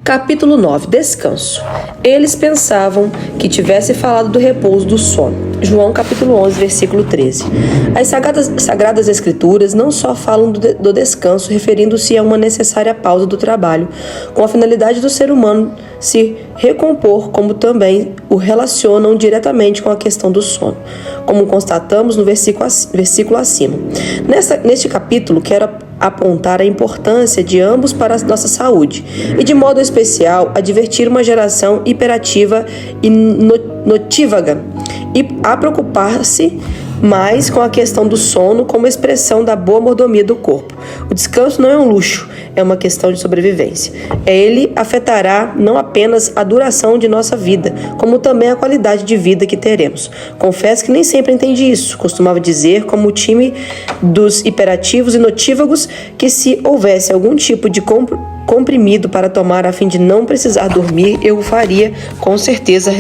Capítulo 9. Descanso. Eles pensavam que tivesse falado do repouso do sono. João capítulo 11, versículo 13. As sagradas escrituras não só falam do descanso, referindo-se a uma necessária pausa do trabalho, com a finalidade do ser humano se recompor, como também o relacionam diretamente com a questão do sono, como constatamos no versículo acima. Neste capítulo, quero apontar a importância de ambos para a nossa saúde e, de modo especial, advertir uma geração hiperativa e notívaga e a preocupar-se mais com a questão do sono como expressão da boa mordomia do corpo. O descanso não é um luxo, é uma questão de sobrevivência. Ele afetará não apenas a duração de nossa vida, como também a qualidade de vida que teremos. Confesso que nem sempre entendi isso. Costumava dizer, como o time dos hiperativos e notívagos, que se houvesse algum tipo de comprimido para tomar a fim de não precisar dormir, eu o faria com certeza,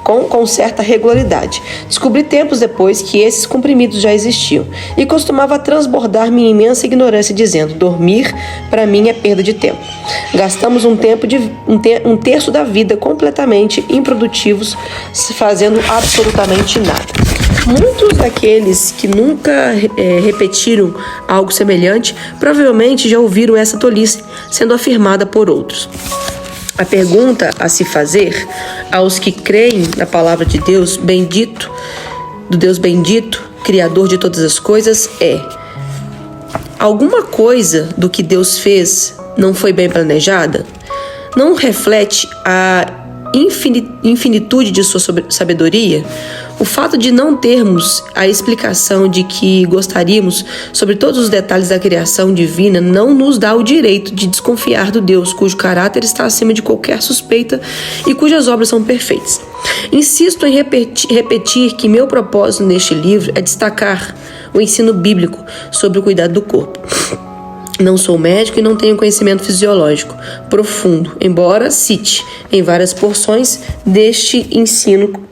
com certa regularidade. Descobri tempos depois que esses comprimidos já existiam e costumava transbordar minha imensa ignorância dizendo: dormir para mim é perda de tempo. Gastamos um terço da vida completamente improdutivos fazendo absolutamente nada. Muitos daqueles que nunca repetiram algo semelhante provavelmente já ouviram essa tolice sendo afirmada por outros. A pergunta a se fazer aos que creem na palavra de Deus bendito, do Deus bendito, Criador de todas as coisas, é: alguma coisa do que Deus fez não foi bem planejada? Não reflete a infinitude de sua sabedoria? O fato de não termos a explicação de que gostaríamos sobre todos os detalhes da criação divina não nos dá o direito de desconfiar do Deus cujo caráter está acima de qualquer suspeita e cujas obras são perfeitas. Insisto em repetir que meu propósito neste livro é destacar o ensino bíblico sobre o cuidado do corpo. Não sou médico e não tenho conhecimento fisiológico profundo, embora cite em várias porções deste ensino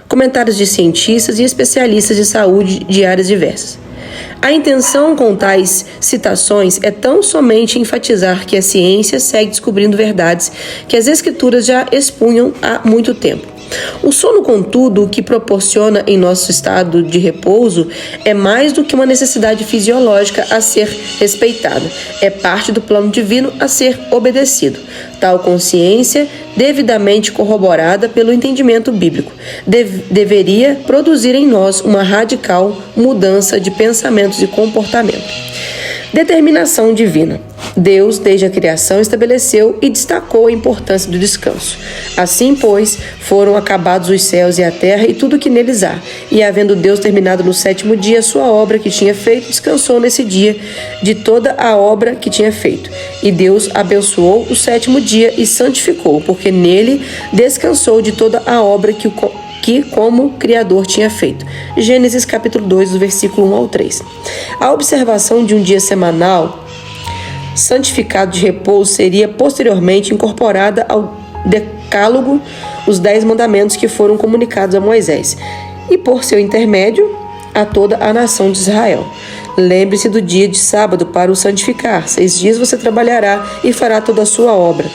comentários de cientistas e especialistas de saúde de áreas diversas. A intenção com tais citações é tão somente enfatizar que a ciência segue descobrindo verdades que as escrituras já expunham há muito tempo. O sono, contudo, o que proporciona em nosso estado de repouso é mais do que uma necessidade fisiológica a ser respeitada. É parte do plano divino a ser obedecido. Tal consciência, devidamente corroborada pelo entendimento bíblico, deveria produzir em nós uma radical mudança de pensamentos e comportamento. Determinação divina. Deus, desde a criação, estabeleceu e destacou a importância do descanso. Assim, pois, foram acabados os céus e a terra e tudo o que neles há. E, havendo Deus terminado no 7º dia a sua obra que tinha feito, descansou nesse dia de toda a obra que tinha feito. E Deus abençoou o 7º dia e santificou, porque nele descansou de toda a obra que como Criador tinha feito. Gênesis capítulo 2, do versículo 1 ao 3. A observação de um dia semanal santificado de repouso seria posteriormente incorporada ao decálogo, os 10 mandamentos que foram comunicados a Moisés, e por seu intermédio a toda a nação de Israel. Lembre-se do dia de sábado para o santificar. 6 dias você trabalhará e fará toda a sua obra.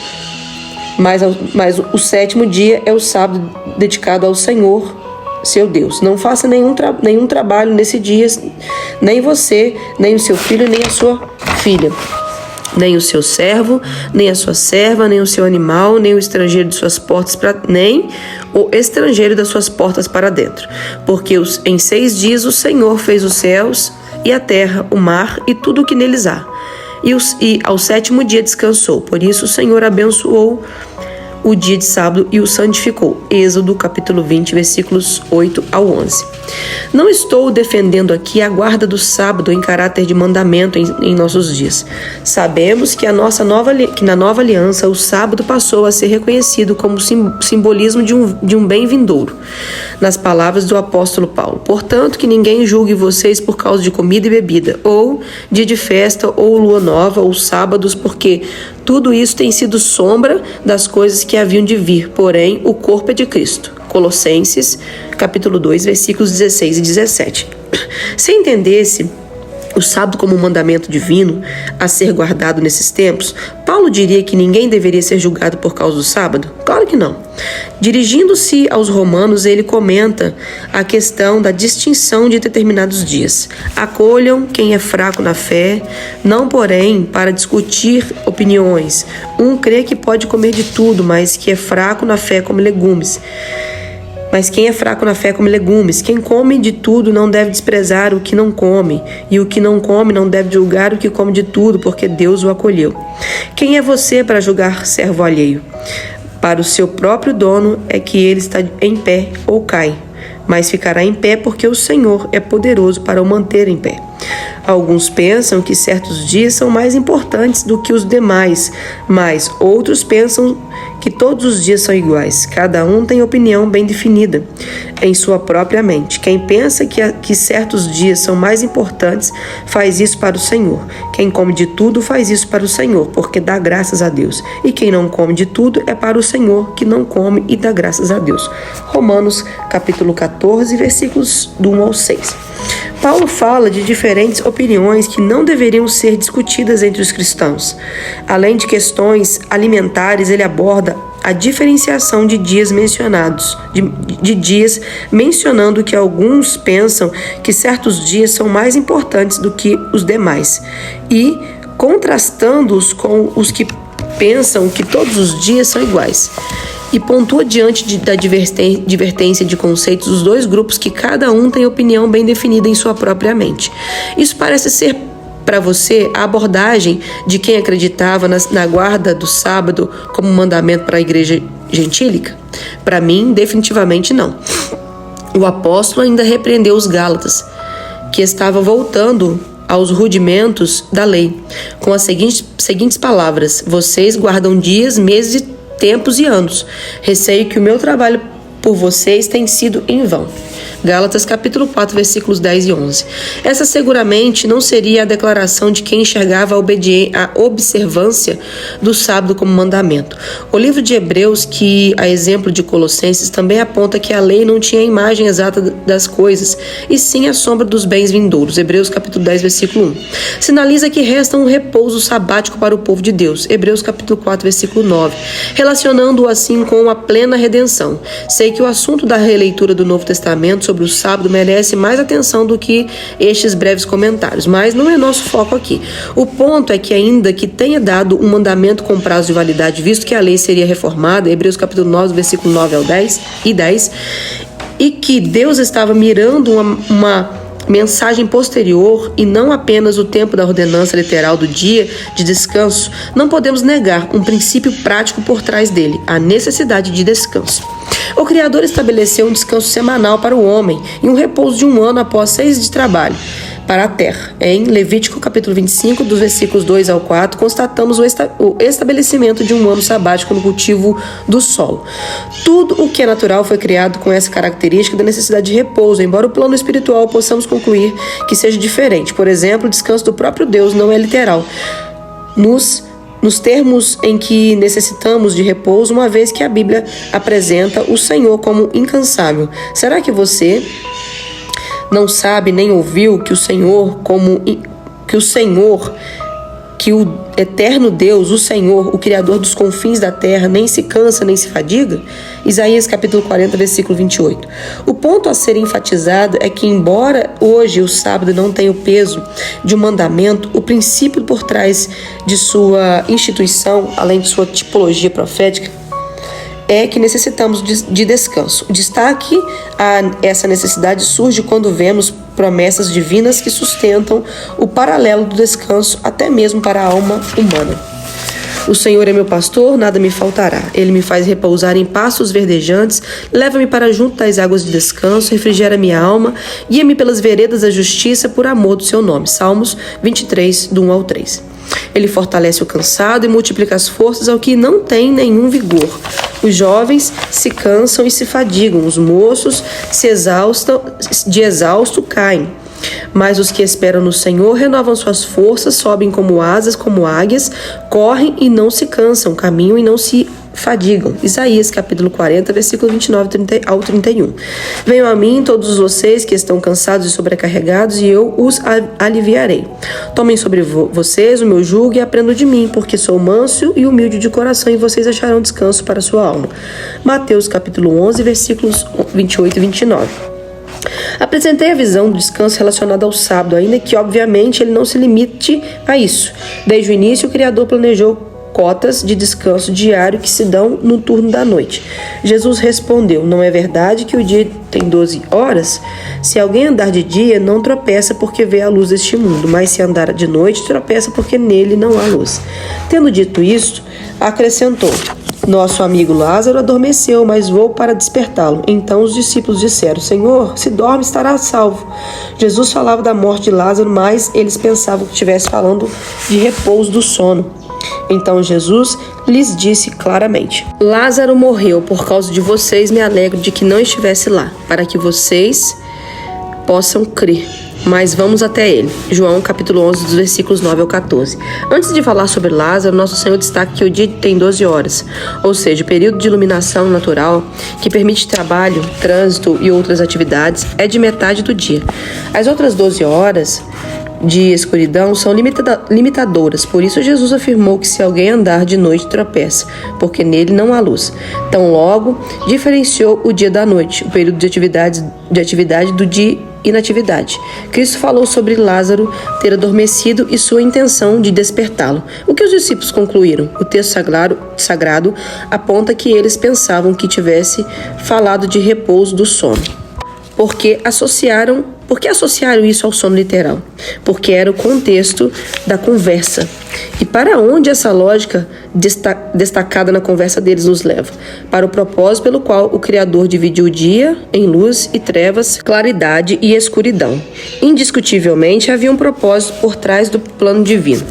Mas o 7º dia é o sábado dedicado ao Senhor, seu Deus. Não faça nenhum trabalho nesse dia, nem você, nem o seu filho, nem a sua filha, nem o seu servo, nem a sua serva, nem o seu animal, nem o estrangeiro de suas portas nem o estrangeiro das suas portas para dentro. Porque em 6 dias o Senhor fez os céus e a terra, o mar e tudo o que neles há. E ao 7º dia descansou. Por isso o Senhor abençoou o dia de sábado e o santificou. Êxodo capítulo 20, versículos 8 ao 11. Não estou defendendo aqui a guarda do sábado em caráter de mandamento em nossos dias. Sabemos que na nova aliança o sábado passou a ser reconhecido como simbolismo de um bem vindouro. Nas palavras do apóstolo Paulo: portanto, que ninguém julgue vocês por causa de comida e bebida, ou dia de festa, ou lua nova, ou sábados, porque tudo isso tem sido sombra das coisas que haviam de vir, porém o corpo é de Cristo. Colossenses, capítulo 2, versículos 16 e 17. Se entendesse o sábado como um mandamento divino a ser guardado nesses tempos, Paulo Paulo diria que ninguém deveria ser julgado por causa do sábado? Claro que não. Dirigindo-se aos romanos, ele comenta a questão da distinção de determinados dias. Acolham quem é fraco na fé, não porém para discutir opiniões. Um crê que pode comer de tudo, mas que é fraco na fé come legumes. Mas quem é fraco na fé come legumes. Quem come de tudo não deve desprezar o que não come, e o que não come não deve julgar o que come de tudo, porque Deus o acolheu. Quem é você para julgar servo alheio? Para o seu próprio dono é que ele está em pé ou cai, mas ficará em pé porque o Senhor é poderoso para o manter em pé. Alguns pensam que certos dias são mais importantes do que os demais, mas outros pensam que todos os dias são iguais. Cada um tem opinião bem definida em sua própria mente. Quem pensa que certos dias são mais importantes, faz isso para o Senhor. Quem come de tudo, faz isso para o Senhor, porque dá graças a Deus. E quem não come de tudo, é para o Senhor, que não come e dá graças a Deus. Romanos, capítulo 14, versículos do 1 ao 6. Paulo fala de diferentes opiniões que não deveriam ser discutidas entre os cristãos. Além de questões alimentares, ele aborda a diferenciação de dias mencionados, de dias, mencionando que alguns pensam que certos dias são mais importantes do que os demais, e contrastando-os com os que pensam que todos os dias são iguais. E pontua diante da divertência de conceitos os dois grupos que cada um tem opinião bem definida em sua própria mente. Isso parece ser para você a abordagem de quem acreditava na guarda do sábado como mandamento para a igreja gentílica? Para mim, definitivamente não. O apóstolo ainda repreendeu os Gálatas, que estavam voltando aos rudimentos da lei, com as seguintes palavras: vocês guardam dias, meses, tempos e anos. Receio que o meu trabalho por vocês tenha sido em vão. Gálatas capítulo 4, versículos 10 e 11. Essa seguramente não seria a declaração de quem enxergava a observância do sábado como mandamento. O livro de Hebreus, que a exemplo de Colossenses, também aponta que a lei não tinha a imagem exata das coisas, e sim a sombra dos bens vindouros. Hebreus capítulo 10, versículo 1. Sinaliza que resta um repouso sabático para o povo de Deus. Hebreus capítulo 4, versículo 9. Relacionando-o assim com a plena redenção. Sei que o assunto da releitura do Novo Testamento sobre o sábado merece mais atenção do que estes breves comentários, mas não é nosso foco aqui. O ponto é que, ainda que tenha dado um mandamento com prazo de validade, visto que a lei seria reformada, Hebreus capítulo 9, versículo 9 ao 10 e 10, e que Deus estava mirando uma mensagem posterior e não apenas o tempo da ordenança literal do dia de descanso, não podemos negar um princípio prático por trás dele, a necessidade de descanso. O Criador estabeleceu um descanso semanal para o homem e um repouso de 1 ano após 6 dias de trabalho para a terra. Em Levítico capítulo 25, dos versículos 2 ao 4, constatamos o estabelecimento de 1 ano sabático no cultivo do solo. Tudo o que é natural foi criado com essa característica da necessidade de repouso, embora o plano espiritual possamos concluir que seja diferente. Por exemplo, o descanso do próprio Deus não é literal nos termos em que necessitamos de repouso, uma vez que a Bíblia apresenta o Senhor como incansável. Será que você não sabe nem ouviu que o eterno Deus, o Senhor, o Criador dos confins da terra, nem se cansa nem se fadiga? Isaías capítulo 40, versículo 28. O ponto a ser enfatizado é que, embora hoje o sábado não tenha o peso de um mandamento, o princípio por trás de sua instituição, além de sua tipologia profética, é que necessitamos de descanso. O destaque a essa necessidade surge quando vemos promessas divinas que sustentam o paralelo do descanso até mesmo para a alma humana. O Senhor é meu pastor, nada me faltará. Ele me faz repousar em pastos verdejantes, leva-me para junto das águas de descanso, refrigera minha alma, guia-me pelas veredas da justiça por amor do seu nome. Salmos 23, do 1 ao 3. Ele fortalece o cansado e multiplica as forças ao que não tem nenhum vigor. Os jovens se cansam e se fadigam, os moços de exausto caem. Mas os que esperam no Senhor renovam suas forças, sobem como asas, como águias, correm e não se cansam, caminham e não se fadigam. Isaías capítulo 40, versículo 29 ao 31. Venham a mim todos vocês que estão cansados e sobrecarregados, e eu os aliviarei. Tomem sobre vocês o meu jugo e aprendam de mim, porque sou manso e humilde de coração, e vocês acharão descanso para a sua alma. Mateus capítulo 11, versículos 28 e 29. Apresentei a visão do descanso relacionada ao sábado, ainda que, obviamente, ele não se limite a isso. Desde o início, o Criador planejou cotas de descanso diário que se dão no turno da noite. Jesus respondeu: não é verdade que o dia tem 12 horas? Se alguém andar de dia, não tropeça porque vê a luz deste mundo, mas se andar de noite, tropeça porque nele não há luz. Tendo dito isto, acrescentou: nosso amigo Lázaro adormeceu, mas vou para despertá-lo. Então os discípulos disseram: Senhor, se dorme, estará salvo. Jesus falava da morte de Lázaro, mas eles pensavam que estivesse falando de repouso do sono. Então Jesus lhes disse claramente: Lázaro morreu, por causa de vocês me alegro de que não estivesse lá, para que vocês possam crer. Mas vamos até ele. João capítulo 11, dos versículos 9 ao 14. Antes de falar sobre Lázaro, nosso Senhor destaca que o dia tem 12 horas, ou seja, o período de iluminação natural que permite trabalho, trânsito e outras atividades é de metade do dia. As outras 12 horas de escuridão são limitadoras, por isso Jesus afirmou que se alguém andar de noite tropeça, porque nele não há luz. Tão logo diferenciou o dia da noite, o período de atividade do dia inatividade. Cristo falou sobre Lázaro ter adormecido e sua intenção de despertá-lo. O que os discípulos concluíram? O texto sagrado aponta que eles pensavam que tivesse falado de repouso do sono. Por que associaram isso ao sono literal? Porque era o contexto da conversa. E para onde essa lógica destacada na conversa deles nos leva? Para o propósito pelo qual o Criador dividiu o dia em luz e trevas, claridade e escuridão. Indiscutivelmente havia um propósito por trás do plano divino.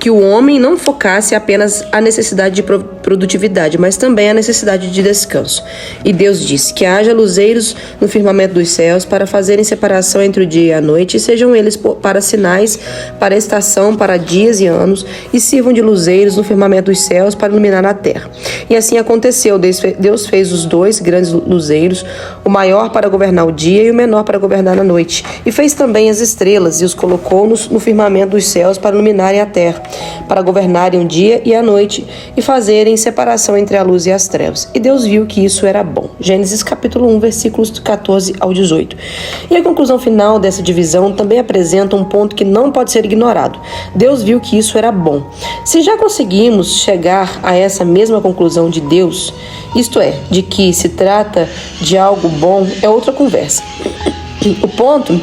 Que o homem não focasse apenas a necessidade de produtividade, mas também a necessidade de descanso. E Deus disse que haja luzeiros no firmamento dos céus para fazerem separação entre o dia e a noite, e sejam eles para sinais, para estação, para dias e anos, e sirvam de luzeiros no firmamento dos céus para iluminar a terra. E assim aconteceu. Deus fez os dois grandes luzeiros, o maior para governar o dia e o menor para governar a noite. E fez também as estrelas e os colocou no firmamento dos céus para iluminarem a terra, para governarem o dia e a noite e fazerem separação entre a luz e as trevas. E Deus viu que isso era bom. Gênesis capítulo 1, versículos 14 ao 18. E a conclusão final dessa divisão também apresenta um ponto que não pode ser ignorado. Deus viu que isso era bom. Se já conseguimos chegar a essa mesma conclusão de Deus, isto é, de que se trata de algo bom, é outra conversa. O ponto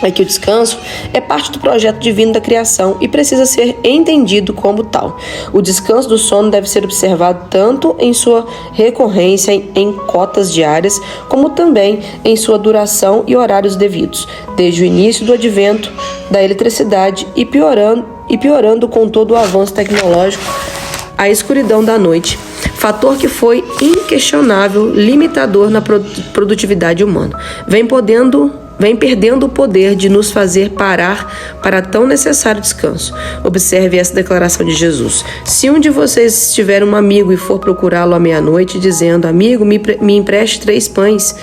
é que o descanso é parte do projeto divino da criação e precisa ser entendido como tal. O descanso do sono deve ser observado tanto em sua recorrência em cotas diárias, como também em sua duração e horários devidos, desde o início do advento da eletricidade e piorando com todo o avanço tecnológico, a escuridão da noite, fator que foi inquestionável limitador na produtividade humana, vem perdendo o poder de nos fazer parar para tão necessário descanso. Observe essa declaração de Jesus: se um de vocês tiver um amigo e for procurá-lo à meia-noite, dizendo: amigo, me empreste 3 pães,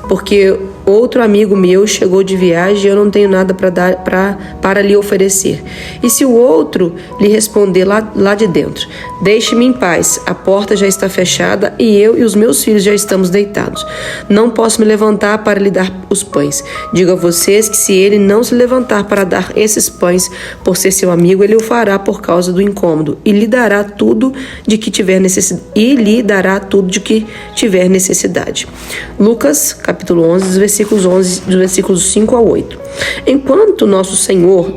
porque outro amigo meu chegou de viagem e eu não tenho nada para lhe oferecer. E se o outro lhe responder lá de dentro: deixe-me em paz, a porta já está fechada e eu e os meus filhos já estamos deitados. Não posso me levantar para lhe dar os pães. Digo a vocês que se ele não se levantar para dar esses pães por ser seu amigo, ele o fará por causa do incômodo e lhe dará tudo de que tiver necessidade. Lucas, capítulo 11, dos versículos 5 a 8. Enquanto nosso Senhor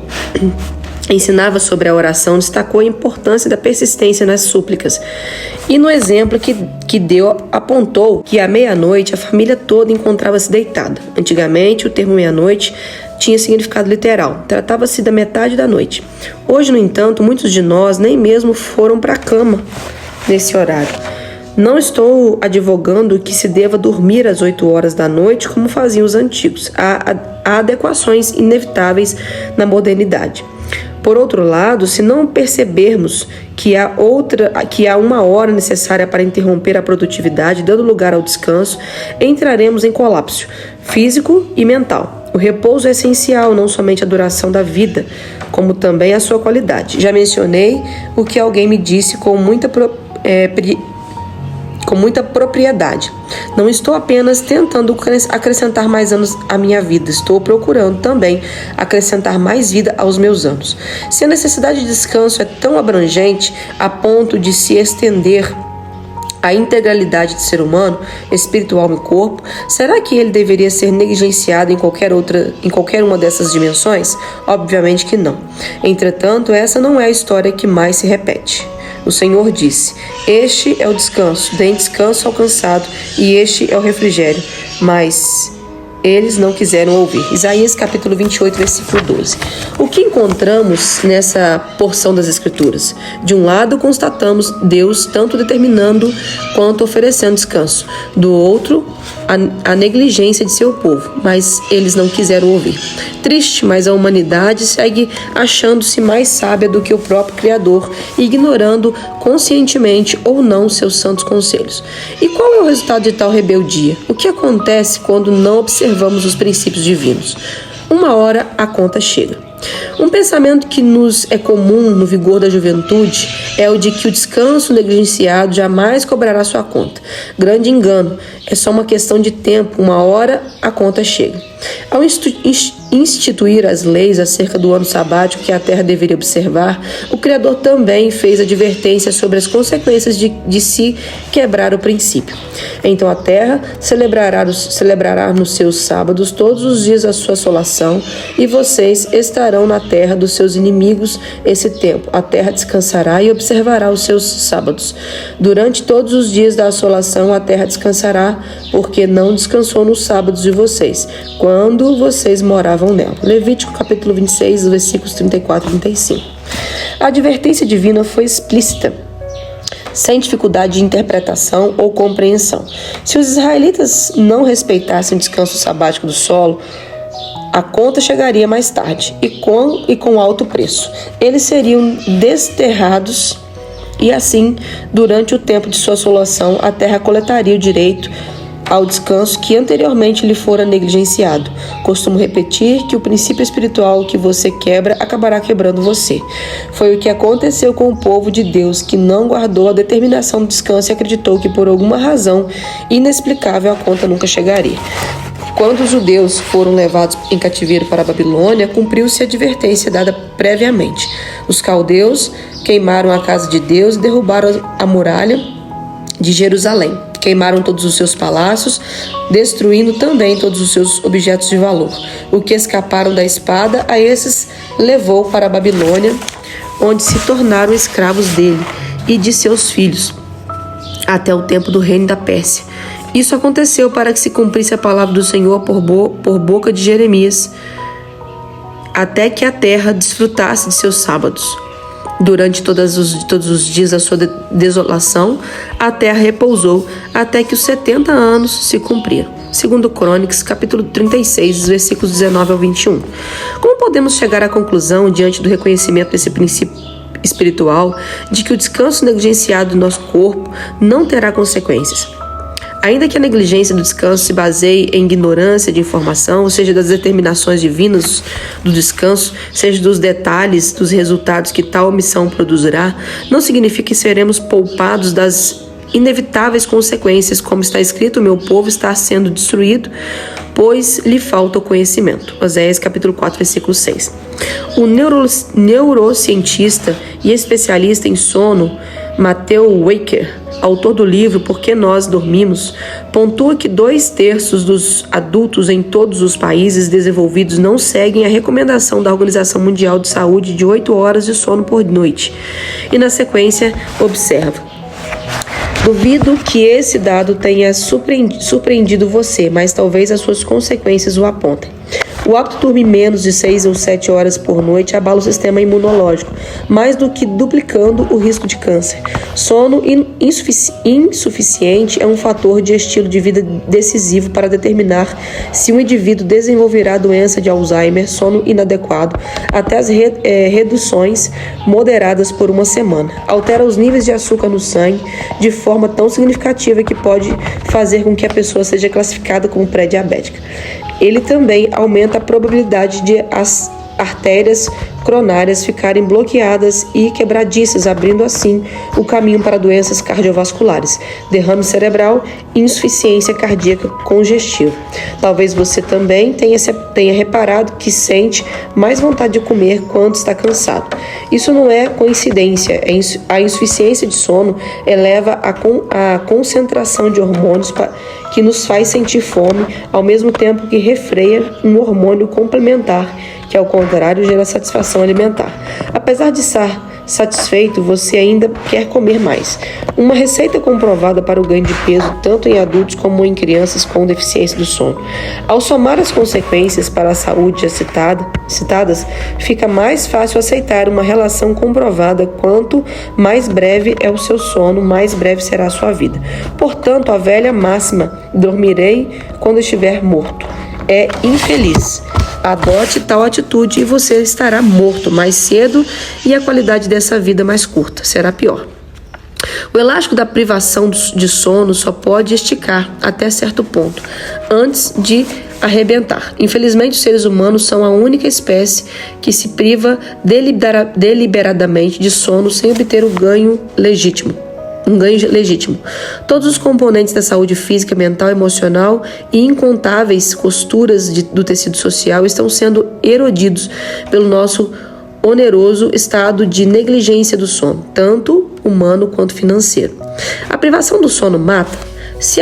ensinava sobre a oração, destacou a importância da persistência nas súplicas. E no exemplo que deu, apontou que à meia-noite a família toda encontrava-se deitada. Antigamente, o termo meia-noite tinha significado literal. Tratava-se da metade da noite. Hoje, no entanto, muitos de nós nem mesmo foram para a cama nesse horário. Não estou advogando que se deva dormir às 8 horas da noite como faziam os antigos. há adequações inevitáveis na modernidade. Por outro lado, se não percebermos que há uma hora necessária para interromper a produtividade, dando lugar ao descanso, entraremos em colapso físico e mental. O repouso é essencial, não somente a duração da vida, como também a sua qualidade. Já mencionei o que alguém me disse com muita propriedade. Não estou apenas tentando acrescentar mais anos à minha vida, estou procurando também acrescentar mais vida aos meus anos. Se a necessidade de descanso é tão abrangente a ponto de se estender à integralidade do ser humano, espírito, alma e corpo, será que ele deveria ser negligenciado em qualquer uma dessas dimensões? Obviamente que não. Entretanto, essa não é a história que mais se repete. O Senhor disse: este é o descanso, deem descanso ao cansado, e este é o refrigério. Mas eles não quiseram ouvir. Isaías capítulo 28, versículo 12. O que encontramos nessa porção das Escrituras? De um lado, constatamos Deus tanto determinando quanto oferecendo descanso. Do outro, a negligência de seu povo, mas eles não quiseram ouvir. Triste, mas a humanidade segue achando-se mais sábia do que o próprio Criador, ignorando conscientemente ou não seus santos conselhos. E qual é o resultado de tal rebeldia? O que acontece quando não observamos os princípios divinos? Uma hora a conta chega. Um pensamento que nos é comum no vigor da juventude é o de que o descanso negligenciado jamais cobrará sua conta. Grande engano, é só uma questão de tempo, uma hora a conta chega. Ao instituir as leis acerca do ano sabático que a terra deveria observar, o Criador também fez advertência sobre as consequências de se quebrar o princípio. Então a terra celebrará nos seus sábados todos os dias a sua assolação, e vocês estarão na terra dos seus inimigos esse tempo. A terra descansará e observará os seus sábados. Durante todos os dias da assolação a terra descansará, porque não descansou nos sábados de vocês, quando vocês moravam nela. Levítico capítulo 26, versículos 34 e 35. A advertência divina foi explícita, sem dificuldade de interpretação ou compreensão. Se os israelitas não respeitassem o descanso sabático do solo, a conta chegaria mais tarde e com alto preço. Eles seriam desterrados e assim, durante o tempo de sua assolação, a terra coletaria o direito ao descanso que anteriormente lhe fora negligenciado. Costumo repetir que o princípio espiritual que você quebra acabará quebrando você. Foi o que aconteceu com o povo de Deus, que não guardou a determinação do descanso e acreditou que por alguma razão inexplicável a conta nunca chegaria. Quando os judeus foram levados em cativeiro para a Babilônia, cumpriu-se a advertência dada previamente. Os caldeus queimaram a casa de Deus e derrubaram a muralha de Jerusalém. Queimaram todos os seus palácios, destruindo também todos os seus objetos de valor. O que escaparam da espada, a esses levou para a Babilônia, onde se tornaram escravos dele e de seus filhos, até o tempo do reino da Pérsia. Isso aconteceu para que se cumprisse a palavra do Senhor por boca de Jeremias, até que a terra desfrutasse de seus sábados. Durante todos os dias da sua desolação, a terra repousou até que os 70 anos se cumpriram. Segundo Crônicas, capítulo 36, versículos 19 ao 21. Como podemos chegar à conclusão, diante do reconhecimento desse princípio espiritual, de que o descanso negligenciado do nosso corpo não terá consequências? Ainda que a negligência do descanso se baseie em ignorância de informação, ou seja, das determinações divinas do descanso, seja dos detalhes dos resultados que tal omissão produzirá, não significa que seremos poupados das inevitáveis consequências, como está escrito: meu povo está sendo destruído, pois lhe falta o conhecimento. Oséias capítulo 4, versículo 6. O neurocientista e especialista em sono, Matthew Walker, autor do livro Por que Nós Dormimos, pontua que 2/3 dos adultos em todos os países desenvolvidos não seguem a recomendação da Organização Mundial de Saúde de 8 horas de sono por noite. E na sequência observa: duvido que esse dado tenha surpreendido você, mas talvez as suas consequências o apontem. O hábito de dormir menos de 6 ou 7 horas por noite abala o sistema imunológico, mais do que duplicando o risco de câncer. Sono insuficiente é um fator de estilo de vida decisivo para determinar se um indivíduo desenvolverá a doença de Alzheimer. Sono inadequado, até as reduções moderadas por uma semana, altera os níveis de açúcar no sangue de forma tão significativa que pode fazer com que a pessoa seja classificada como pré-diabética. Ele também aumenta a probabilidade de as artérias coronárias ficarem bloqueadas e quebradiças, abrindo assim o caminho para doenças cardiovasculares, derrame cerebral e insuficiência cardíaca congestiva. Talvez você também tenha reparado que sente mais vontade de comer quando está cansado. Isso não é coincidência. A insuficiência de sono eleva a concentração de hormônios que nos faz sentir fome, ao mesmo tempo que refreia um hormônio complementar que, ao contrário, gera satisfação alimentar. Apesar de estar satisfeito, você ainda quer comer mais. Uma receita comprovada para o ganho de peso, tanto em adultos como em crianças com deficiência do sono. Ao somar as consequências para a saúde citadas, fica mais fácil aceitar uma relação comprovada. Quanto mais breve é o seu sono, mais breve será a sua vida. Portanto, a velha máxima, dormirei quando estiver morto, é infeliz. Adote tal atitude e você estará morto mais cedo e a qualidade dessa vida mais curta será pior. O elástico da privação de sono só pode esticar até certo ponto, antes de arrebentar. Infelizmente, os seres humanos são a única espécie que se priva deliberadamente de sono sem obter um ganho legítimo. Todos os componentes da saúde física, mental, emocional e incontáveis costuras do tecido social estão sendo erodidos pelo nosso oneroso estado de negligência do sono, tanto humano quanto financeiro. A privação do sono mata. Se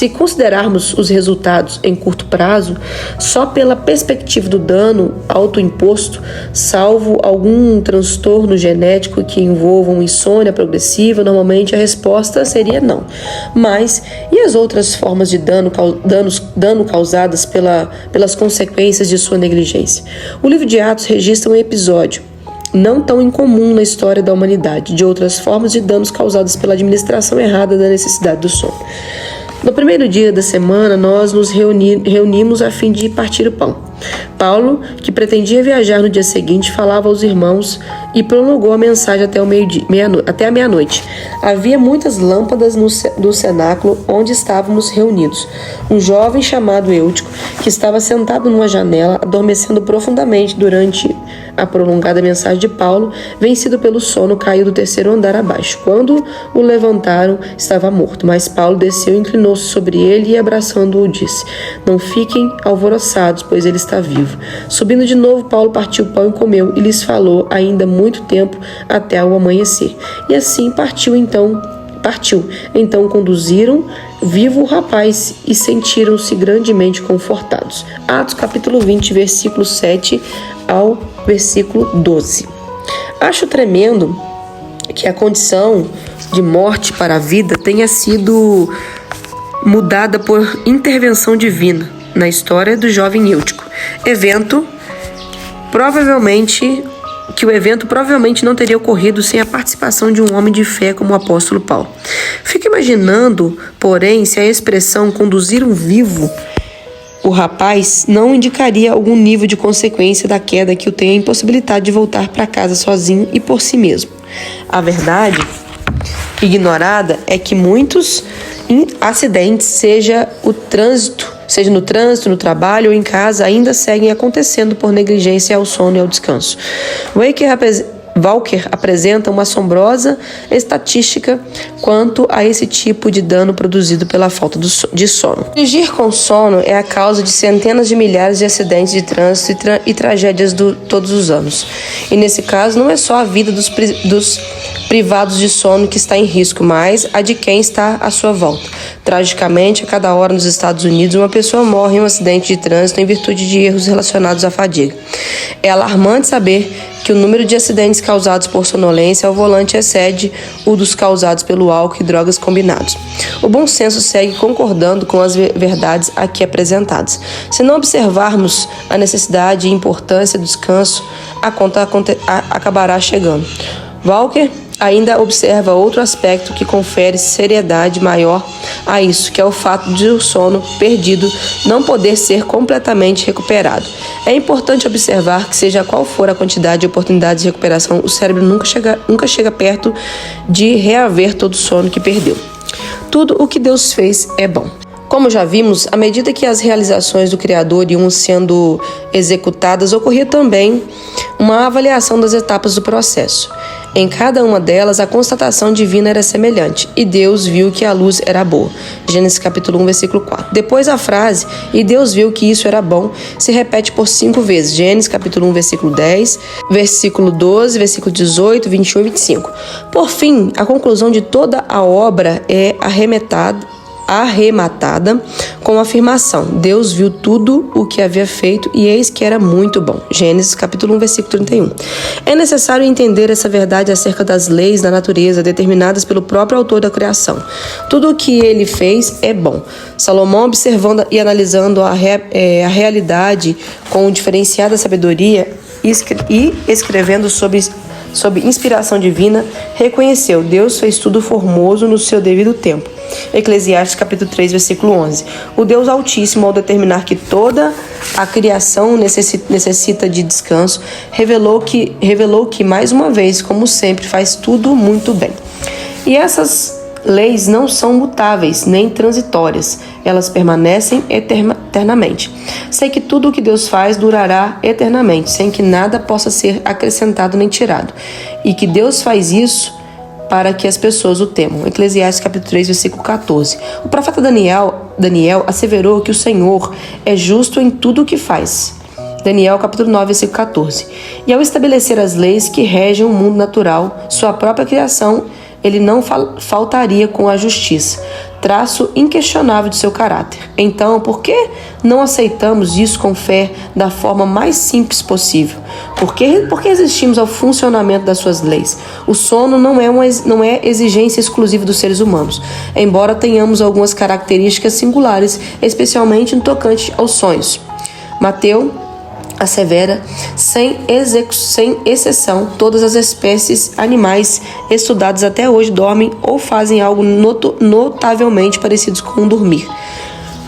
considerarmos os resultados em curto prazo, só pela perspectiva do dano autoimposto, salvo algum transtorno genético que envolva uma insônia progressiva, normalmente a resposta seria não. Mas, e as outras formas de dano causadas pelas consequências de sua negligência? O livro de Atos registra um episódio não tão incomum na história da humanidade, de outras formas de danos causados pela administração errada da necessidade do sono. No primeiro dia da semana, nós nos reunimos a fim de partir o pão. Paulo, que pretendia viajar no dia seguinte, falava aos irmãos e prolongou a mensagem até a meia-noite. Havia muitas lâmpadas no cenáculo onde estávamos reunidos. Um jovem chamado Eutico, que estava sentado numa janela, adormecendo profundamente durante a prolongada mensagem de Paulo, vencido pelo sono, caiu do terceiro andar abaixo. Quando o levantaram, estava morto, mas Paulo desceu, inclinou-se sobre ele e, abraçando-o, disse: "Não fiquem alvoroçados, pois ele está vivo." Subindo de novo, Paulo partiu o pão e comeu, e lhes falou ainda muito tempo até o amanhecer. E assim partiu. Então conduziram vivo o rapaz e sentiram-se grandemente confortados. Atos capítulo 20, versículo 7 ao versículo 12. Acho tremendo que a condição de morte para a vida tenha sido mudada por intervenção divina na história do jovem Eutico. O evento provavelmente não teria ocorrido sem a participação de um homem de fé como o apóstolo Paulo. Fico imaginando, porém, se a expressão "conduziram vivo" o rapaz não indicaria algum nível de consequência da queda que o tenha impossibilidade de voltar para casa sozinho e por si mesmo. A verdade ignorada é que muitos acidentes, seja no trânsito, no trabalho ou em casa, ainda seguem acontecendo por negligência ao sono e ao descanso. Walker apresenta uma assombrosa estatística quanto a esse tipo de dano produzido pela falta de sono. Dirigir com sono é a causa de centenas de milhares de acidentes de trânsito e tragédias todos os anos. E nesse caso, não é só a vida dos privados de sono que está em risco, mas a de quem está à sua volta. Tragicamente, a cada hora nos Estados Unidos, uma pessoa morre em um acidente de trânsito em virtude de erros relacionados à fadiga. É alarmante saber que o número de acidentes causados por sonolência ao volante excede o dos causados pelo álcool e drogas combinados. O bom senso segue concordando com as verdades aqui apresentadas. Se não observarmos a necessidade e importância do descanso, a conta acabará chegando. Walker ainda observa outro aspecto que confere seriedade maior a isso, que é o fato de o sono perdido não poder ser completamente recuperado. É importante observar que, seja qual for a quantidade e oportunidade de recuperação, o cérebro nunca chega perto de reaver todo o sono que perdeu. Tudo o que Deus fez é bom. Como já vimos, à medida que as realizações do Criador iam sendo executadas, ocorria também uma avaliação das etapas do processo. Em cada uma delas, a constatação divina era semelhante, e Deus viu que a luz era boa. Gênesis capítulo 1, versículo 4. Depois a frase, e Deus viu que isso era bom, se repete por 5 vezes. Gênesis capítulo 1, versículo 10, versículo 12, versículo 18, 21 e 25. Por fim, a conclusão de toda a obra é arrematada com a afirmação: Deus viu tudo o que havia feito e eis que era muito bom. Gênesis capítulo 1, versículo 31. É necessário entender essa verdade acerca das leis da natureza determinadas pelo próprio autor da criação. Tudo o que ele fez é bom. Salomão, observando e analisando a realidade com diferenciada sabedoria e escrevendo sob inspiração divina, reconheceu: Deus fez tudo formoso no seu devido tempo. Eclesiastes capítulo 3, versículo 11. O Deus Altíssimo, ao determinar que toda a criação necessita de descanso, revelou que mais uma vez, como sempre, faz tudo muito bem. E essas leis não são mutáveis nem transitórias, elas permanecem eternamente. Sei que tudo o que Deus faz durará eternamente, sem que nada possa ser acrescentado nem tirado, e que Deus faz isso para que as pessoas o temam. Eclesiastes capítulo 3, versículo 14. O profeta Daniel asseverou que o Senhor é justo em tudo o que faz. Daniel capítulo 9, versículo 14. E ao estabelecer as leis que regem o mundo natural, sua própria criação, ele não faltaria com a justiça, traço inquestionável de seu caráter. Então, por que não aceitamos isso com fé da forma mais simples possível? Por que resistimos ao funcionamento das suas leis? O sono não é exigência exclusiva dos seres humanos, embora tenhamos algumas características singulares, especialmente no tocante aos sonhos. Mateus assevera, sem exceção, todas as espécies animais estudadas até hoje dormem ou fazem algo notavelmente parecidos com dormir.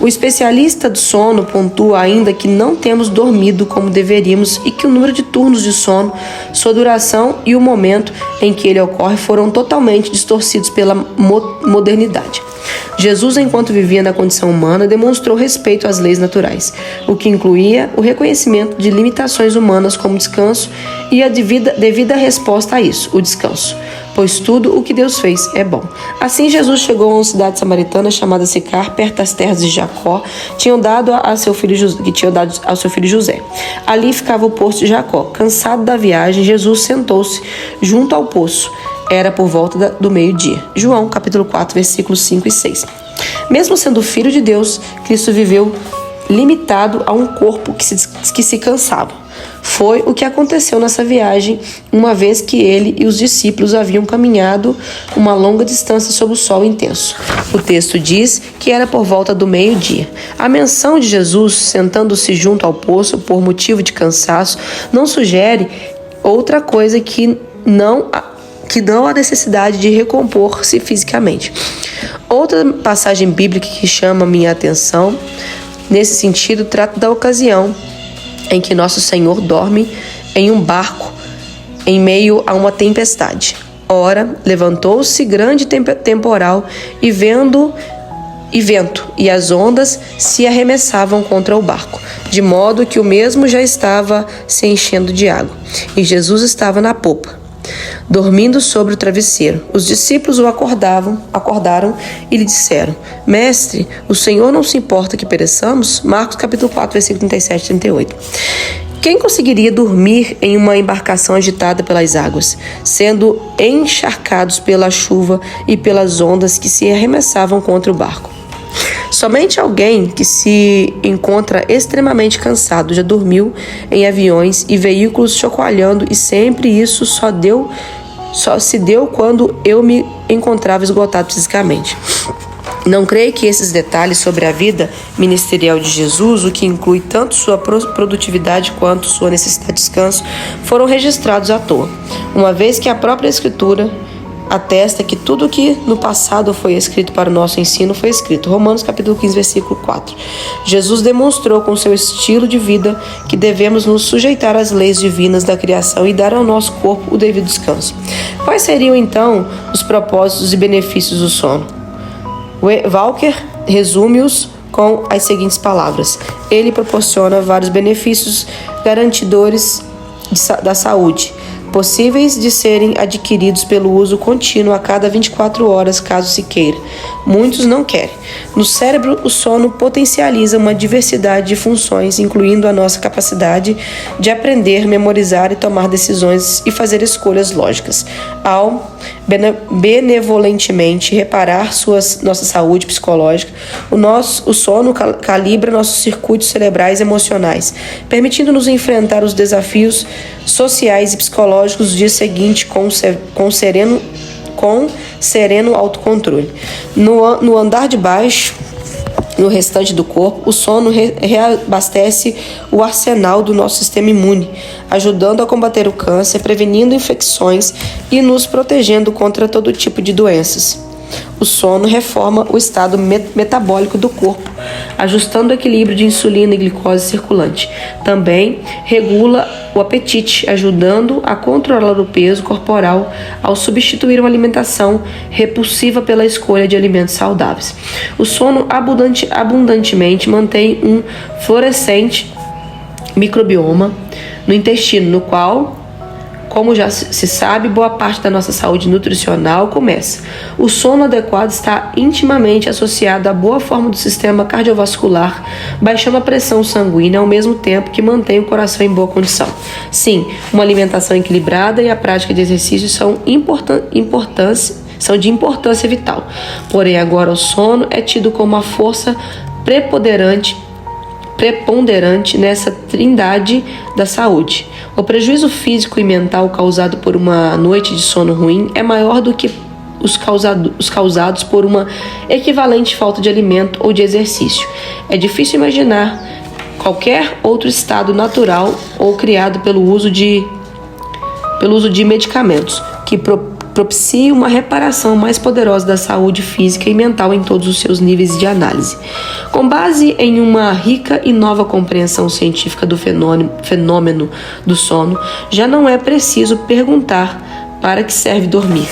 O especialista do sono pontua ainda que não temos dormido como deveríamos e que o número de turnos de sono, sua duração e o momento em que ele ocorre foram totalmente distorcidos pela modernidade. Jesus, enquanto vivia na condição humana, demonstrou respeito às leis naturais, o que incluía o reconhecimento de limitações humanas como descanso e a devida resposta a isso, o descanso, pois tudo o que Deus fez é bom. Assim, Jesus chegou a uma cidade samaritana chamada Sicar, perto das terras de Jacó, que tinham dado ao seu filho José. Ali ficava o poço de Jacó. Cansado da viagem, Jesus sentou-se junto ao poço. Era por volta do meio-dia. João, capítulo 4, versículos 5 e 6. Mesmo sendo filho de Deus, Cristo viveu limitado a um corpo que se cansava. Foi o que aconteceu nessa viagem, uma vez que ele e os discípulos haviam caminhado uma longa distância sob o sol intenso. O texto diz que era por volta do meio-dia. A menção de Jesus sentando-se junto ao poço por motivo de cansaço não sugere outra coisa que não a necessidade de recompor-se fisicamente. Outra passagem bíblica que chama minha atenção nesse sentido trata da ocasião em que nosso Senhor dorme em um barco em meio a uma tempestade. Ora, levantou-se grande temporal e vento, e as ondas se arremessavam contra o barco, de modo que o mesmo já estava se enchendo de água, e Jesus estava na popa, dormindo sobre o travesseiro. Os discípulos o acordaram e lhe disseram: Mestre, o Senhor não se importa que pereçamos? Marcos capítulo 4, versículo 37 e 38. Quem conseguiria dormir em uma embarcação agitada pelas águas, sendo encharcados pela chuva e pelas ondas que se arremessavam contra o barco? Somente alguém que se encontra extremamente cansado já dormiu em aviões e veículos chacoalhando, e sempre isso só se deu quando eu me encontrava esgotado fisicamente. Não creio que esses detalhes sobre a vida ministerial de Jesus, o que inclui tanto sua produtividade quanto sua necessidade de descanso, foram registrados à toa, uma vez que a própria Escritura atesta que tudo o que no passado foi escrito para o nosso ensino foi escrito. Romanos capítulo 15, versículo 4. Jesus demonstrou com seu estilo de vida que devemos nos sujeitar às leis divinas da criação e dar ao nosso corpo o devido descanso. Quais seriam então os propósitos e benefícios do sono? Walker resume-os com as seguintes palavras: ele proporciona vários benefícios garantidores da saúde, possíveis de serem adquiridos pelo uso contínuo a cada 24 horas, caso se queira. Muitos não querem. No cérebro, o sono potencializa uma diversidade de funções, incluindo a nossa capacidade de aprender, memorizar e tomar decisões e fazer escolhas lógicas. Ao benevolentemente reparar nossa saúde psicológica, o sono calibra nossos circuitos cerebrais e emocionais, permitindo-nos enfrentar os desafios sociais e psicológicos do dia seguinte com sereno autocontrole. No andar de baixo, no restante do corpo, o sono reabastece o arsenal do nosso sistema imune, ajudando a combater o câncer, prevenindo infecções e nos protegendo contra todo tipo de doenças. O sono reforma o estado metabólico do corpo, ajustando o equilíbrio de insulina e glicose circulante. Também regula o apetite, ajudando a controlar o peso corporal ao substituir uma alimentação repulsiva pela escolha de alimentos saudáveis. O sono abundantemente mantém um florescente microbioma no intestino, no qual, como já se sabe, boa parte da nossa saúde nutricional começa. O sono adequado está intimamente associado à boa forma do sistema cardiovascular, baixando a pressão sanguínea ao mesmo tempo que mantém o coração em boa condição. Sim, uma alimentação equilibrada e a prática de exercícios são de importância vital. Porém, agora o sono é tido como uma força preponderante nessa trindade da saúde. O prejuízo físico e mental causado por uma noite de sono ruim é maior do que os causados por uma equivalente falta de alimento ou de exercício. É difícil imaginar qualquer outro estado natural ou criado pelo uso de medicamentos que propicie uma reparação mais poderosa da saúde física e mental em todos os seus níveis de análise. Com base em uma rica e nova compreensão científica do fenômeno do sono, já não é preciso perguntar para que serve dormir.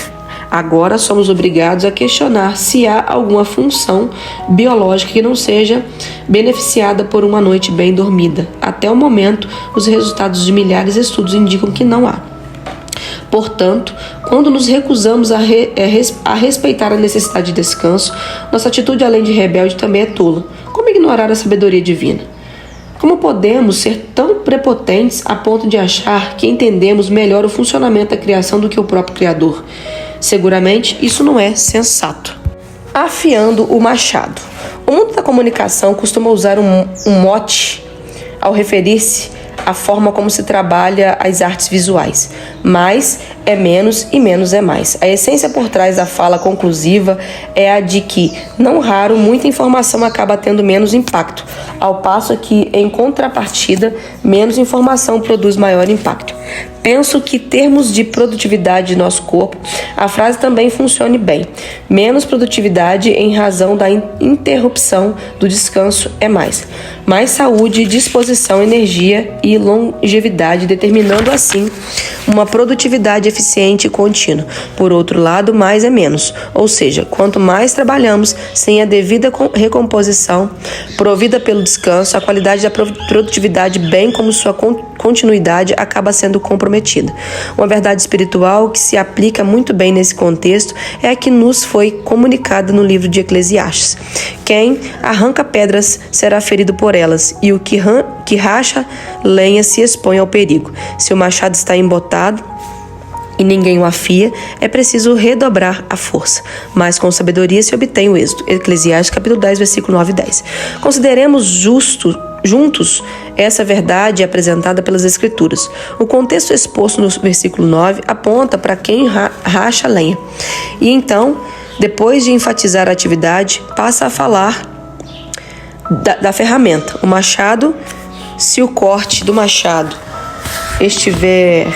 Agora somos obrigados a questionar se há alguma função biológica que não seja beneficiada por uma noite bem dormida. Até o momento, os resultados de milhares de estudos indicam que não há. Portanto, quando nos recusamos a respeitar a necessidade de descanso, nossa atitude, além de rebelde, também é tola. Como ignorar a sabedoria divina? Como podemos ser tão prepotentes a ponto de achar que entendemos melhor o funcionamento da criação do que o próprio Criador? Seguramente, isso não é sensato. Afiando o machado. O mundo da comunicação costuma usar um mote ao referir-se à forma como se trabalha as artes visuais. Mais é menos e menos é mais. A essência por trás da fala conclusiva é a de que, não raro, muita informação acaba tendo menos impacto, ao passo que, em contrapartida, menos informação produz maior impacto. Penso que, em termos de produtividade de nosso corpo, a frase também funcione bem. Menos produtividade em razão da interrupção do descanso é mais. Mais saúde, disposição, energia e longevidade, determinando assim uma produtividade eficiente e contínua. Por outro lado, mais é menos. Ou seja, quanto mais trabalhamos sem a devida recomposição provida pelo descanso, a qualidade da produtividade, bem como sua continuidade, acaba sendo comprometida. Uma verdade espiritual que se aplica muito bem nesse contexto é a que nos foi comunicada no livro de Eclesiastes. Quem arranca pedras será ferido por elas, e o que racha lenha se expõe ao perigo. Se o machado está embotado, e ninguém o afia, é preciso redobrar a força, mas com sabedoria se obtém o êxito. Eclesiastes capítulo 10, versículo 9 e 10. Consideremos juntos essa verdade apresentada pelas Escrituras. O contexto exposto no versículo 9 aponta para quem racha lenha. E então, depois de enfatizar a atividade, passa a falar da ferramenta. O machado, se o corte do machado estiver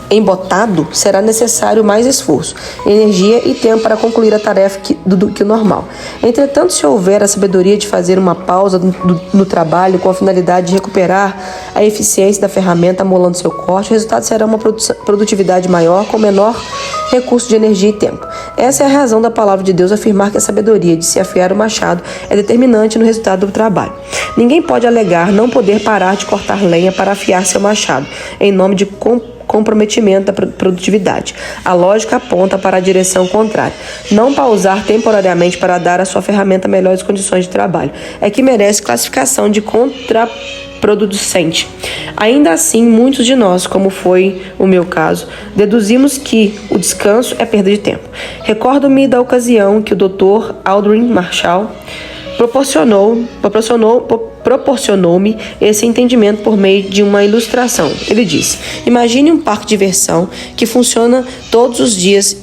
embotado, será necessário mais esforço, energia e tempo para concluir a tarefa do que o normal. Entretanto, se houver a sabedoria de fazer uma pausa no trabalho com a finalidade de recuperar a eficiência da ferramenta amolando seu corte, o resultado será uma produtividade maior com menor recurso de energia e tempo. Essa é a razão da palavra de Deus afirmar que a sabedoria de se afiar o machado é determinante no resultado do trabalho. Ninguém pode alegar não poder parar de cortar lenha para afiar seu machado, em nome de comprometimento da produtividade. A lógica aponta para a direção contrária. Não pausar temporariamente para dar à sua ferramenta melhores condições de trabalho é que merece classificação de contraproducente. Ainda assim, muitos de nós, como foi o meu caso, deduzimos que o descanso é perda de tempo. Recordo-me da ocasião que o Dr. Aldrin Marshall proporcionou-me esse entendimento por meio de uma ilustração. Ele disse: imagine um parque de diversão que funciona todos os dias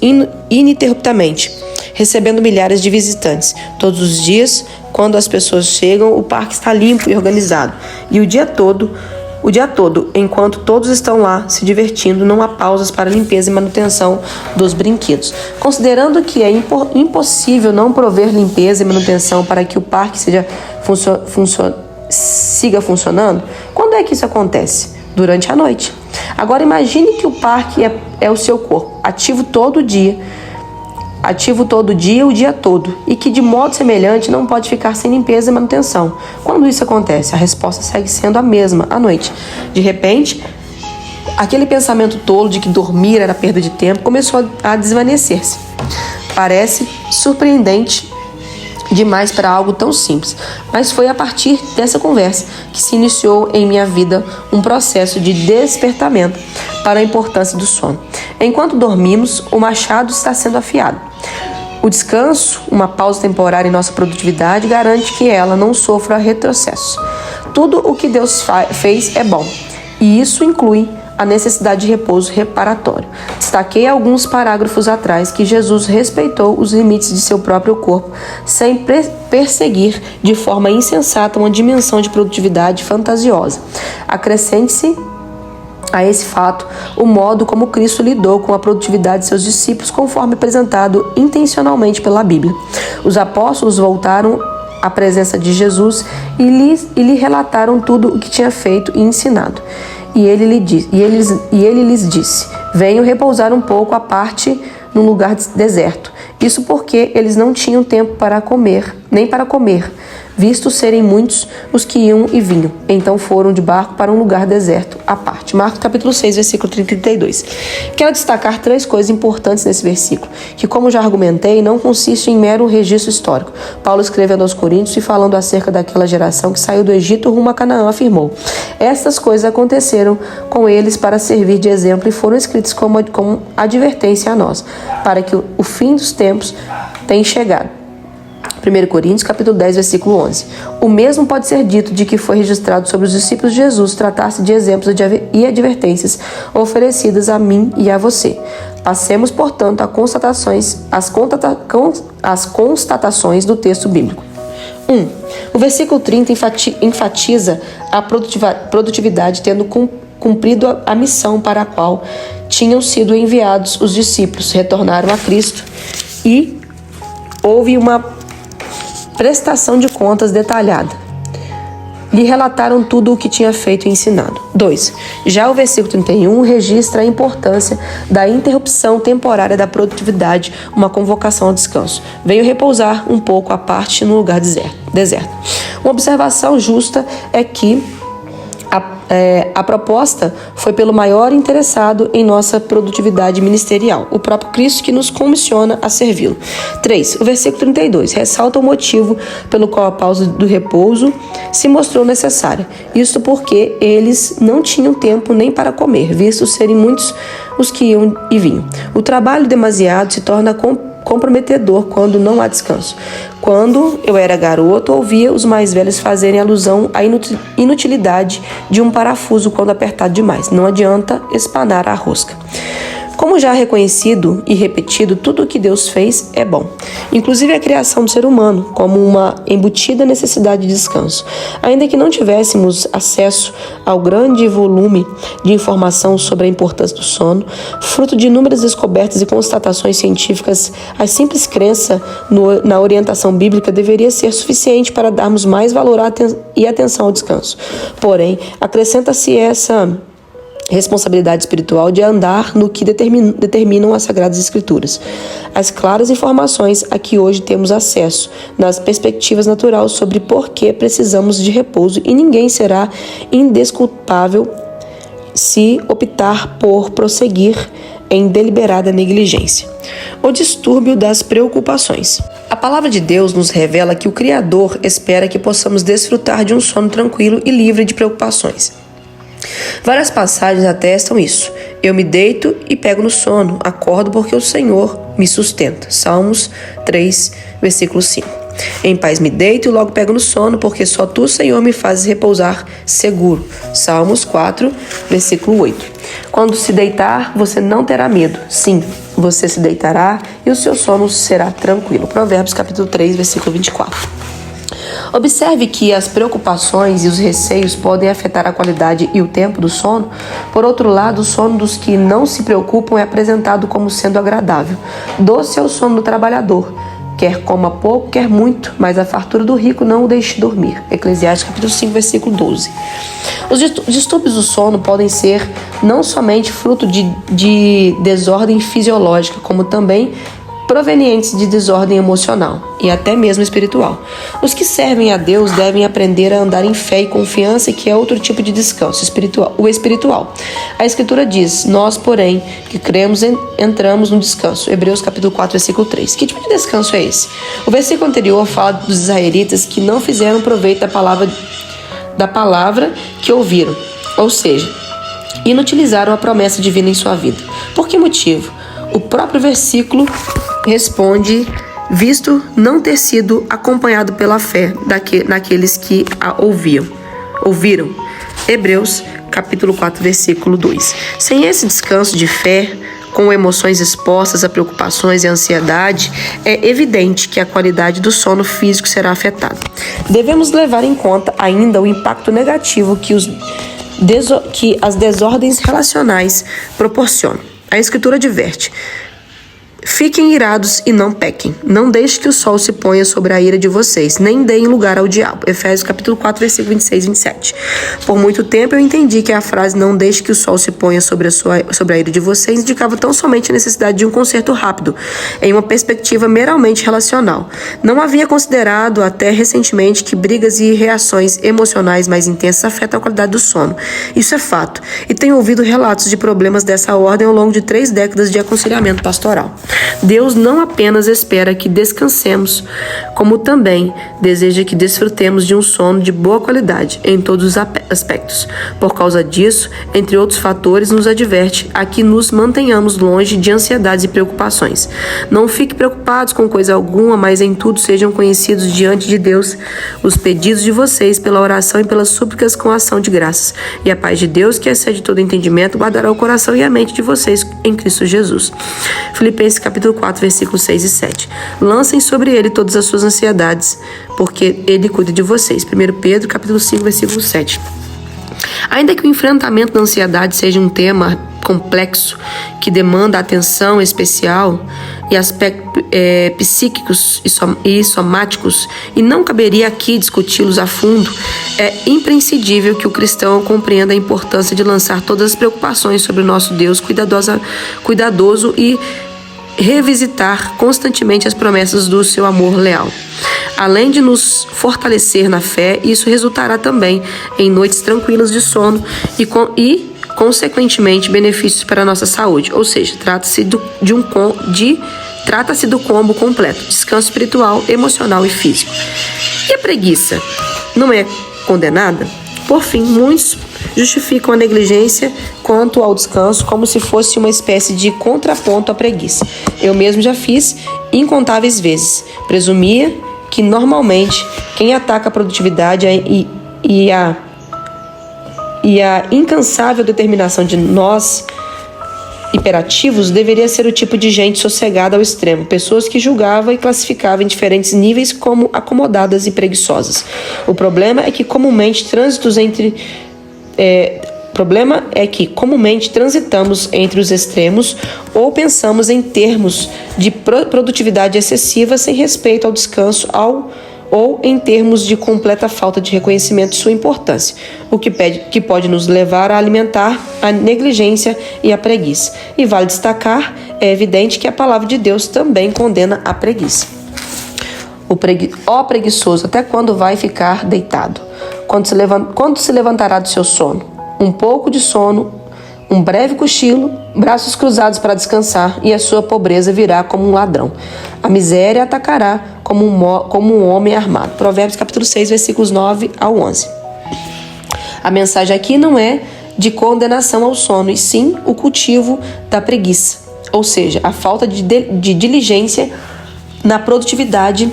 ininterruptamente, recebendo milhares de visitantes. Todos os dias, quando as pessoas chegam, o parque está limpo e organizado. E o dia todo, enquanto todos estão lá se divertindo, não há pausas para limpeza e manutenção dos brinquedos. Considerando que é impossível não prover limpeza e manutenção para que o parque siga funcionando, quando é que isso acontece? Durante a noite. Agora imagine que o parque é o seu corpo, ativo todo dia, o dia todo, e que de modo semelhante não pode ficar sem limpeza e manutenção. Quando isso acontece, a resposta segue sendo a mesma, à noite. De repente, aquele pensamento tolo de que dormir era perda de tempo começou a desvanecer-se. Parece surpreendente demais para algo tão simples, mas foi a partir dessa conversa que se iniciou em minha vida um processo de despertamento para a importância do sono. Enquanto dormimos, o machado está sendo afiado. O descanso, uma pausa temporária em nossa produtividade, garante que ela não sofra retrocesso. Tudo o que Deus fez é bom, e isso inclui a necessidade de repouso reparatório. Destaquei alguns parágrafos atrás que Jesus respeitou os limites de seu próprio corpo, sem perseguir de forma insensata uma dimensão de produtividade fantasiosa. Acrescente-se a esse fato o modo como Cristo lidou com a produtividade de seus discípulos, conforme apresentado intencionalmente pela Bíblia. Os apóstolos voltaram à presença de Jesus e lhe relataram tudo o que tinha feito e ensinado. E ele lhes disse: venham repousar um pouco à parte num lugar deserto. Isso porque eles não tinham tempo para comer, nem para comer, visto serem muitos os que iam e vinham. Então foram de barco para um lugar deserto à parte. Marcos capítulo 6, versículo 32. Quero destacar 3 coisas importantes nesse versículo, que, como já argumentei, não consiste em mero registro histórico. Paulo, escrevendo aos Coríntios e falando acerca daquela geração que saiu do Egito rumo a Canaã, afirmou: estas coisas aconteceram com eles para servir de exemplo e foram escritas como advertência a nós, para que o fim dos tempos tenha chegado. 1 Coríntios, capítulo 10, versículo 11. O mesmo pode ser dito de que foi registrado sobre os discípulos de Jesus tratar-se de exemplos e advertências oferecidas a mim e a você. Passemos, portanto, às constatações do texto bíblico. 1. O versículo 30 enfatiza a produtividade tendo cumprido a missão para a qual tinham sido enviados os discípulos, retornaram a Cristo e houve uma prestação de contas detalhada. Lhe relataram tudo o que tinha feito e ensinado. 2. Já o versículo 31 registra a importância da interrupção temporária da produtividade, uma convocação ao descanso. Veio repousar um pouco à parte no lugar deserto. Uma observação justa é que A proposta foi pelo maior interessado em nossa produtividade ministerial, o próprio Cristo, que nos comissiona a servi-lo. 3. O versículo 32 ressalta o motivo pelo qual a pausa do repouso se mostrou necessária. Isto porque eles não tinham tempo nem para comer, visto serem muitos os que iam e vinham. O trabalho demasiado se torna comprometedor quando não há descanso. Quando eu era garoto, ouvia os mais velhos fazerem alusão à inutilidade de um parafuso quando apertado demais. Não adianta espanar a rosca. Como já reconhecido e repetido, tudo o que Deus fez é bom, inclusive a criação do ser humano, como uma embutida necessidade de descanso. Ainda que não tivéssemos acesso ao grande volume de informação sobre a importância do sono, fruto de inúmeras descobertas e constatações científicas, a simples crença na orientação bíblica deveria ser suficiente para darmos mais valor e atenção ao descanso. Porém, acrescenta-se essa responsabilidade espiritual de andar no que determinam as Sagradas Escrituras. As claras informações a que hoje temos acesso nas perspectivas naturais sobre por que precisamos de repouso, e ninguém será indesculpável se optar por prosseguir em deliberada negligência. O distúrbio das preocupações. A palavra de Deus nos revela que o Criador espera que possamos desfrutar de um sono tranquilo e livre de preocupações. Várias passagens atestam isso. Eu me deito e pego no sono, acordo porque o Senhor me sustenta. Salmos 3, versículo 5. Em paz me deito e logo pego no sono, porque só tu, Senhor, me fazes repousar seguro. Salmos 4, versículo 8. Quando se deitar, você não terá medo. Sim, você se deitará e o seu sono será tranquilo. Provérbios capítulo 3, versículo 24. Observe que as preocupações e os receios podem afetar a qualidade e o tempo do sono. Por outro lado, o sono dos que não se preocupam é apresentado como sendo agradável. Doce é o sono do trabalhador. Quer coma pouco, quer muito, mas a fartura do rico não o deixe dormir. Eclesiastes capítulo 5, versículo 12. Os distúrbios do sono podem ser não somente fruto de desordem fisiológica, como também provenientes de desordem emocional e até mesmo espiritual. Os que servem a Deus devem aprender a andar em fé e confiança, que é outro tipo de descanso, o espiritual. A Escritura diz: nós, porém, que cremos, entramos no descanso. Hebreus capítulo 4, versículo 3. Que tipo de descanso é esse? O versículo anterior fala dos israelitas que não fizeram proveito da palavra que ouviram, ou seja, inutilizaram a promessa divina em sua vida. Por que motivo? O próprio versículo responde, visto não ter sido acompanhado pela fé naqueles que a ouviram. Hebreus, capítulo 4, versículo 2. Sem esse descanso de fé, com emoções expostas a preocupações e ansiedade, é evidente que a qualidade do sono físico será afetada. Devemos levar em conta ainda o impacto negativo que as desordens relacionais proporcionam. A Escritura adverte: fiquem irados e não pequem. Não deixe que o sol se ponha sobre a ira de vocês, nem deem lugar ao diabo. Efésios capítulo 4, versículo 26 e 27. Por muito tempo eu entendi que a frase "não deixe que o sol se ponha sobre a ira de vocês" indicava tão somente a necessidade de um conserto rápido, em uma perspectiva meramente relacional. Não havia considerado até recentemente que brigas e reações emocionais mais intensas afetam a qualidade do sono. Isso é fato, e tenho ouvido relatos de problemas dessa ordem ao longo de 3 décadas de aconselhamento pastoral. Deus não apenas espera que descansemos, como também deseja que desfrutemos de um sono de boa qualidade em todos os aspectos. Por causa disso, entre outros fatores, nos adverte a que nos mantenhamos longe de ansiedades e preocupações. Não fiquem preocupados com coisa alguma, mas em tudo sejam conhecidos diante de Deus os pedidos de vocês pela oração e pelas súplicas com ação de graças. E a paz de Deus, que excede todo entendimento, guardará o coração e a mente de vocês em Cristo Jesus. Filipenses capítulo 4, versículos 6 e 7. Lancem sobre ele todas as suas ansiedades, porque ele cuida de vocês. 1 Pedro, capítulo 5, versículo 7. Ainda que o enfrentamento da ansiedade seja um tema complexo, que demanda atenção especial e aspectos psíquicos e somáticos, e não caberia aqui discuti-los a fundo, é imprescindível que o cristão compreenda a importância de lançar todas as preocupações sobre o nosso Deus cuidadoso e revisitar constantemente as promessas do seu amor leal. Além de nos fortalecer na fé, isso resultará também em noites tranquilas de sono e consequentemente, benefícios para a nossa saúde. Ou seja, trata-se do combo completo: descanso espiritual, emocional e físico. E a preguiça não é condenada? Por fim, muitos justificam a negligência quanto ao descanso como se fosse uma espécie de contraponto à preguiça. Eu mesmo já fiz incontáveis vezes. Presumia que normalmente quem ataca a produtividade e a incansável determinação de nós hiperativos deveria ser o tipo de gente sossegada ao extremo, pessoas que julgava e classificava em diferentes níveis como acomodadas e preguiçosas. O problema é que comumente transitamos entre os extremos ou pensamos em termos de produtividade excessiva sem respeito ao descanso ou em termos de completa falta de reconhecimento de sua importância, o que pode nos levar a alimentar a negligência e a preguiça. E vale destacar, é evidente que a palavra de Deus também condena a preguiça. Ó preguiçoso, até quando vai ficar deitado? Quando se levantará do seu sono? Um pouco de sono, um breve cochilo, braços cruzados para descansar, e a sua pobreza virá como um ladrão. A miséria atacará como um homem armado. Provérbios capítulo 6, versículos 9 ao 11. A mensagem aqui não é de condenação ao sono, e sim o cultivo da preguiça, ou seja, a falta de diligência na produtividade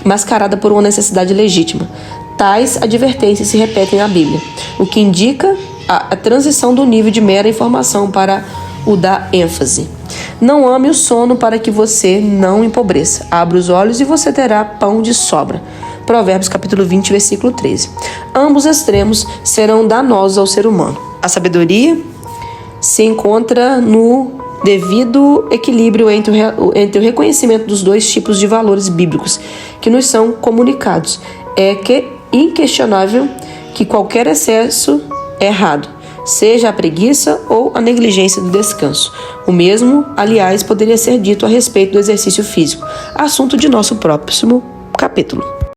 mascarada por uma necessidade legítima. Tais advertências se repetem na Bíblia, o que indica a transição do nível de mera informação para o da ênfase. Não ame o sono para que você não empobreça. Abra os olhos e você terá pão de sobra. Provérbios capítulo 20, versículo 13. Ambos extremos serão danosos ao ser humano. A sabedoria se encontra no devido equilíbrio entre o reconhecimento dos dois tipos de valores bíblicos que nos são comunicados. É inquestionável que qualquer excesso é errado, seja a preguiça ou a negligência do descanso. O mesmo, aliás, poderia ser dito a respeito do exercício físico, assunto de nosso próximo capítulo.